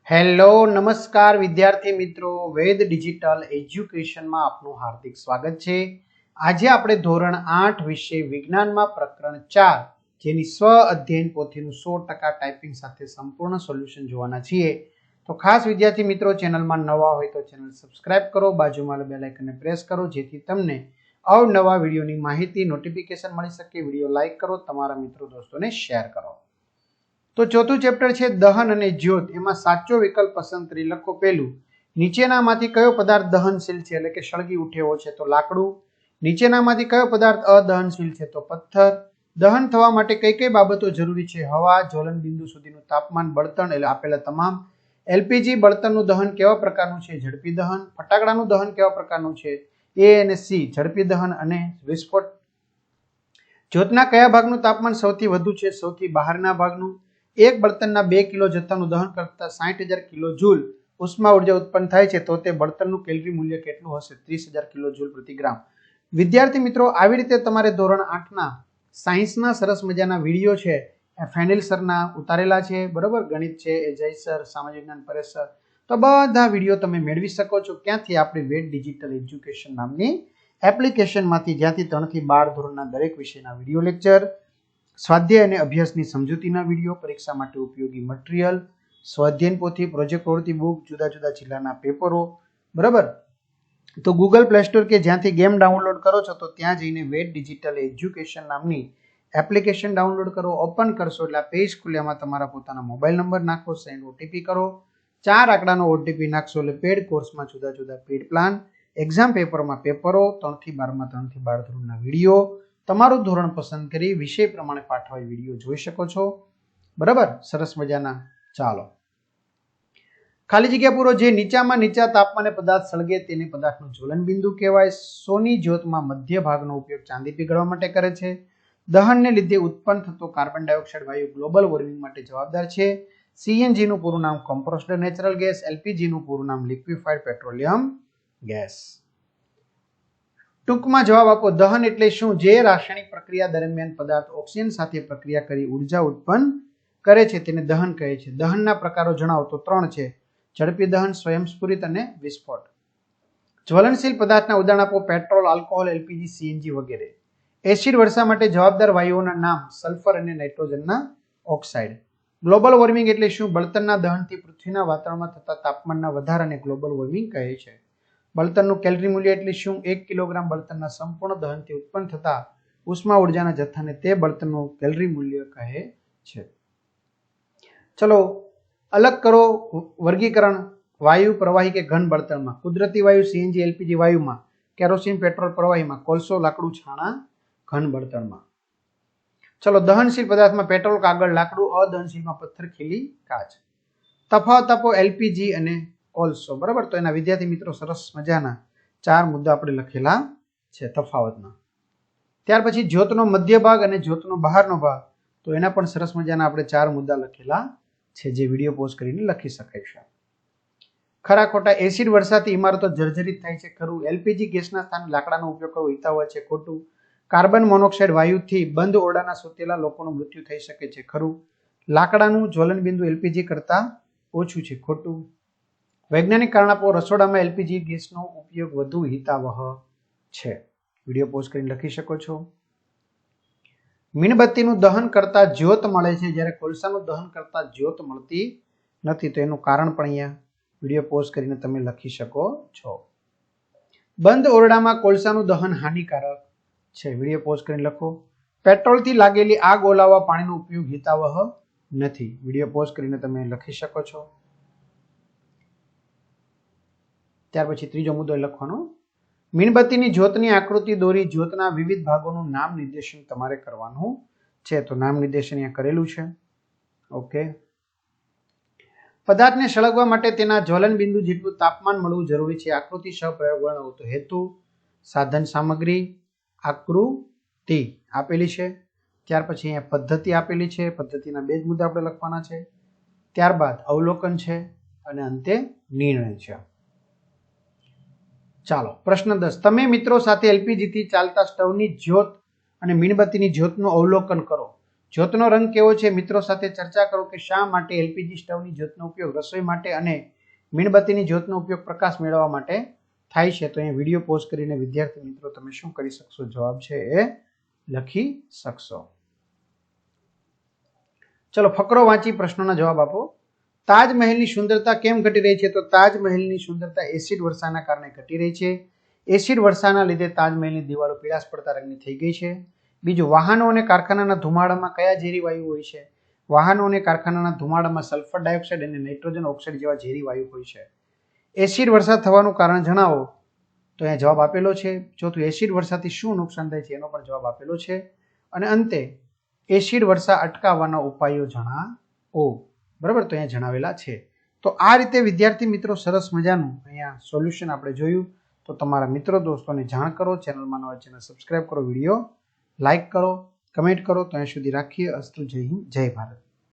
Hello નમસ્કાર વિદ્યાર્થી મિત્રો, વેદ ડિજિટલ એજ્યુકેશનમાં આપનું હાર્દિક સ્વાગત છે। આજે આપણે ધોરણ 8 વિષય વિજ્ઞાનમાં પ્રકરણ 4 જેની સ્વ અધ્યયન પોથીનું 100% ટાઈપિંગ સાથે સંપૂર્ણ સોલ્યુશન જોવાના છીએ। તો ખાસ વિદ્યાર્થી મિત્રો, ચેનલમાં નવા હોય તો ચેનલ સબસ્ક્રાઇબ કરો, બાજુમાં બેલ આઇકનને પ્રેસ કરો જેથી તમને અવનવા વિડીયોની માહિતી નોટિફિકેશન મળી શકે। વિડીયો લાઈક કરો, તમારા મિત્રો દોસ્તોને શેર કરો। તો ચોથું ચેપ્ટર છે દહન અને જ્યોત। એમાં સાચો વિકલ્પ પસંદ કરી લખો। પહેલું, નીચેનામાંથી કયો પદાર્થ દહનશીલ છે એટલે કે સળગી ઉઠે એવો છે તો લાકડું। નીચેનામાંથી કયો પદાર્થ અદહનશીલ છે તો પથ્થર। દહન થવા માટે કઈ કઈ બાબતો જરૂરી છે? હવા, જ્વલન બિંદુ સુધીનું તાપમાન, બળતણ એટલે આપેલા તમામ। એલપીજી બળતણનું દહન કેવા પ્રકારનું છે? ઝડપી દહન। ફટાકડાનું દહન કેવા પ્રકારનું છે? એ અને સી, ઝડપી દહન અને વિસ્ફોટ। જ્યોતના કયા ભાગનું તાપમાન સૌથી વધુ છે? સૌથી બહારના ભાગનું। એક બળતણના 2 કિલો જથ્થાનું દહન કરતા 60,000 કિલો જૂલ ઉષ્મા ઉર્જા ઉત્પન્ન થાય છે તો તે બળતણનું કેલરી મૂલ્ય કેટલું હશે? 30,000 કિલો જૂલ પ્રતિ ગ્રામ। વિદ્યાર્થી મિત્રો, આવી રીતે તમારે ધોરણ 8ના સાયન્સના સરસ મજાના વિડીયો છે એ ફેનિલ સરના ઉતારેલા છે, બરોબર? ગણિત છે એ જય સર, સામાજિક જ્ઞાન પરેશ સર, તો બધા વિડીયો તમે મેળવી શકો છો। ક્યાંથી? આપણી વેદ ડિજિટલ એજ્યુકેશન નામની એપ્લિકેશનમાંથી, જ્યાંથી 3 થી 12 ધોરણના દરેક વિષયના વિડીયો લેક્ચર, સ્વાધ્યાય અને અભ્યાસની સમજૂતીના વિડીયો, પરીક્ષા માટે ઉપયોગી મટીરિયલ, સ્વાધ્યાયન પોથી, પ્રોજેક્ટ પ્રવૃત્તિ બુક, જુદા જુદા જિલ્લાના પેપરો, બરાબર? તો ગૂગલ પ્લે સ્ટોર કે જ્યાંથી ગેમ ડાઉનલોડ કરો છો તો ત્યાં જઈને વેદ ડિજિટલ એજ્યુકેશન નામની એપ્લિકેશન ડાઉનલોડ કરો। ઓપન કરશો એટલે આ પેજ ખુલ્યામાં તમારા પોતાના મોબાઈલ નંબર નાખો, સેન્ડ ઓટીપી કરો, 4 આંકડાનો ઓટીપી નાખશો એટલે પેડ કોર્સમાં જુદા જુદા પેડ પ્લાન, એક્ઝામ પેપરમાં પેપરો, 3 થી 12માં 3 થી 12 ધોરણના વિડીયો, તમારું ધોરણ પસંદ કરી વિષય પ્રમાણે પાઠવાય વિડીયો જોઈ શકો છો, બરાબર? સરસ મજાના। ચાલો, ખાલી જગ્યા પૂરો। જે નીચામાં નીચા તાપમાને પદાર્થ સળગે તેને પદાર્થનું જ્વલન બિંદુ કહેવાય। સોની જ્યોતમાં મધ્ય ભાગનો ઉપયોગ ચાંદી પીગળવા માટે કરે છે। દહનને લીધે ઉત્પન્ન થતો કાર્બન ડાયોક્સાઇડ વાયુ ગ્લોબલ વોર્મિંગ માટે જવાબદાર છે। સીએનજી નું પૂરું નામ કોમ્પ્રેસ્ડ નેચરલ ગેસ, એલપીજી નું પૂરું નામ લિક્વિફાઈડ પેટ્રોલિયમ ગેસ। ટૂંકમાં જવાબ આપો। દહન એટલે શું? જે રાસાયણિક પ્રક્રિયા દરમિયાન પદાર્થ ઓક્સિજન સાથે પ્રક્રિયા કરી ઉર્જા ઉત્પન્ન કરે છે તેને દહન કહે છે। દહનના પ્રકારો જણાવો તો 3 છે: ઝડપી દહન, સ્વયંસ્ફુરિત અને વિસ્ફોટ। જ્વલનશીલ પદાર્થના ઉદાહરણ આપો: પેટ્રોલ, આલ્કોહોલ, એલપીજી, સીએનજી વગેરે। એસિડ વર્ષા માટે જવાબદાર વાયુઓના નામ: સલ્ફર અને નાઇટ્રોજનના ઓક્સાઇડ। ગ્લોબલ વોર્મિંગ એટલે શું? બળતણના દહનથી પૃથ્વીના વાતાવરણમાં થતા તાપમાનના વધારાને ગ્લોબલ વોર્મિંગ કહે છે। બળતણનું કેલરી મૂલ્ય એટલે શું? 1 કિલોગ્રામ બળતણના સંપૂર્ણ દહનથી ઉત્પન્ન થતા ઉષ્મા ઉર્જાના જથ્થાને તે બળતણનું કેલરી મૂલ્ય કહે છે। ચલો અલગ કરો વર્ગીકરણ: વાયુ, પ્રવાહી કે ઘન બળતણમાં, કુદરતી વાયુ, સીએનજી, એલપીજી વાયુમાં, કેરોસીન, પેટ્રોલ પ્રવાહીમાં, કોલસો, લાકડું, છાણા ઘન બળતણમાં। ચલો, દહનશીલ પદાર્થમાં પેટ્રોલ, કાગળ, લાકડું; અદહનશીલમાં પથ્થર, ખીલી, કાચ। તફાવત આપો એલપીજી અને કોલસો, બરાબર? તો એના વિદ્યાર્થી મિત્રો સરસ મજાના 4 મુદ્દા આપણે લખેલા છે તફાવતના। ત્યાર પછી જ્યોતનો મધ્ય ભાગ અને જ્યોતનો બહારનો ભાગ, તો એના પણ સરસ મજાના આપણે 4 મુદ્દા લખેલા છે જે વિડીયો પોઝ કરીને લખી શકાય છે। ખરા ખોટા: એસિડ વર્ષાથી ઇમારતો જર્જરિત થાય છે, ખરું? એલપીજી ગેસના સ્થાને લાકડાનો ઉપયોગ કરવો હિતાવહ છે, ખોટું? કાર્બન મોનોક્સાઇડ વાયુથી બંધ ઓરડાના સૂતેલા લોકોનું મૃત્યુ થઈ શકે છે, ખરું? લાકડાનું જ્વલન બિંદુ એલપીજી કરતા ઓછું છે, ખોટું? વૈજ્ઞાનિક કારણ આપો: રસોડામાં એલપીજી ગેસનો ઉપયોગ વધુ હિતાવહ છે। વિડીયો પોઝ કરીને લખી શકો છો। મીણબત્તીનું દહન કરતા જ્યોત મળે છે જ્યારે કોલસાનું દહન કરતા જ્યોત મળતી નથી, તો એનું કારણ પણ અહીંયા વિડીયો પોઝ કરીને તમે લખી શકો છો। બંધ ઓરડામાં કોલસાનું દહન હાનિકારક છે, વિડીયો પોઝ કરીને લખો। પેટ્રોલથી લાગેલી આગ ઓલાવવા પાણીનો ઉપયોગ હિતાવહ નથી, વિડીયો પોઝ કરીને તમે લખી શકો છો। ત્યાર પછી ત્રીજો મુદ્દો લખવાનો: મીણબત્તીની જ્યોતની આકૃતિ દોરી જ્યોતના વિવિધ ભાગોનું નામ નિર્દેશન તમારે કરવાનું છે, તો નામ નિર્દેશન અહીંયા કરેલું છે। ઓકે, પદાર્થને સળગવા માટે તેના જ્વલન બિંદુ જેટલું તાપમાન મળવું જરૂરી છે। આકૃતિ સહપ્રયોગ વર્ણવો તો હેતુ, સાધન સામગ્રી, આકૃતિ આપેલી છે। ત્યાર પછી અહીંયા પદ્ધતિ આપેલી છે, પદ્ધતિના 2 જ મુદ્દા આપણે લખવાના છે। ત્યારબાદ અવલોકન છે અને અંતે નિર્ણય છે। ચાલો, પ્રશ્ન 10: તમે મિત્રો સાથે એલપીજીથી ચાલતા સ્ટવની જ્યોત અને મીણબત્તીની જ્યોતનું અવલોકન કરો। જ્યોતનો રંગ કેવો છે? મિત્રો સાથે ચર્ચા કરો કે શા માટે એલપીજી સ્ટવની જ્યોતનો ઉપયોગ રસોઈ માટે અને મીણબત્તીની જ્યોતનો ઉપયોગ પ્રકાશ મેળવવા માટે થાય છે. તો અહીંયા વિડીયો પોઝ કરીને વિદ્યાર્થી મિત્રો તમે શું કરી શકશો? જવાબ છે એ લખી શકશો. ચલો ફકરો વાંચી પ્રશ્નોના જવાબ આપો. તાજમહેલની સુંદરતા કેમ ઘટી રહી છે? તો તાજમહેલની સુંદરતા એસિડ વર્ષાના કારણે ઘટી રહી છે. એસિડ વર્ષાના લીધે તાજમહેલની દિવાલો પીળાશ પડતા રંગની થઈ ગઈ છે. બીજું, વાહનો અને કારખાનાના ધુમાડામાં કયા ઝેરી વાયુ હોય છે? વાહનો અને કારખાનાના ધુમાડામાં સલ્ફર ડાયોક્સાઇડ અને નાઇટ્રોજન ઓક્સાઇડ જેવા ઝેરી વાયુ હોય છે. એસિડ વર્ષા થવાનું કારણ જણાવો. તો અહીંયા જવાબ આપેલો છે. ચોથું, એસિડ વર્ષાથી શું નુકસાન થાય છે? એનો પણ જવાબ આપેલો છે. અને અંતે એસિડ વર્ષા અટકાવવાના ઉપાયો જણાવો. બરાબર, તો અહીંયા જણાવેલા છે. તો આ રીતે વિદ્યાર્થી મિત્રો સરસ મજાનું અહીંયા સોલ્યુશન આપણે જોયું. તો તમારા મિત્રો દોસ્તોને જાણ કરો. ચેનલમાં નવા ચેનલ સબસ્ક્રાઇબ કરો, વિડીયો લાઇક કરો, કમેન્ટ કરો. તો અહીંયા સુધી રાખીએ. અસ્તુ. જય હિન્દ, જય ભારત.